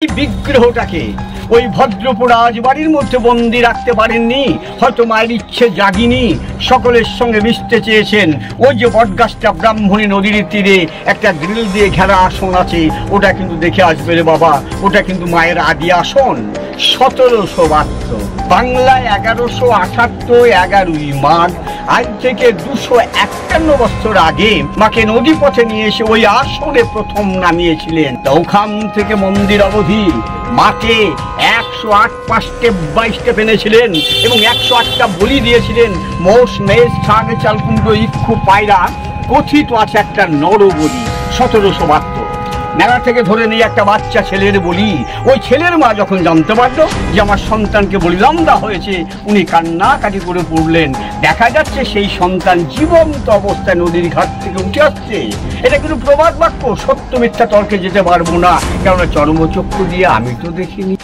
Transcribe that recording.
বিগ্রহটাকে ওই ভদ্রপুর রাজবাড়ির মধ্যে বন্দি রাখতে পারেননি, হয়তো মায়ের ইচ্ছে জাগিনি, সকলের সঙ্গে মিশতে চেয়েছেন। ওই যে বটগাছটা ব্রাহ্মণী নদীর তীরে একটা গ্রিল দিয়ে ঘেরা আসন আছে, ওটা কিন্তু দেখে আসবে রে বাবা, ওটা কিন্তু মায়ের আদি আসন। 1772 বাংলায় 1178 11ই মাঘ, আজ থেকে 251 বছর আগে মাকে নদী পথে নিয়ে এসে ওই আসনে প্রথম নামিয়েছিলেন। তা ওখান থেকে মন্দির অবধি মাকে 108 পা স্টেপ বাই স্টেপ এনেছিলেন এবং 108টা বলি দিয়েছিলেন। মোষ, মেষ, ছাগ, চালকুণ্ড, ইক্ষু, পায়রা, কথিত আছে একটা নরবলি। 1772 মেলা থেকে ধরে নিয়ে একটা বাচ্চা ছেলের বলি। ওই ছেলের মা যখন জানতে পারলো যে আমার সন্তানকে বলিদান দেওয়া হয়েছে, উনি কান্নাকাটি করে পড়লেন। দেখা যাচ্ছে সেই সন্তান জীবন্ত অবস্থায় নদীর ঘাট থেকে উঠে আসছে। এটা কিন্তু প্রবাদ বাক্য, সত্য মিথ্যা তর্কে যেতে পারবো না, কেননা চর্মচক্ষু দিয়ে আমি তো দেখিনি।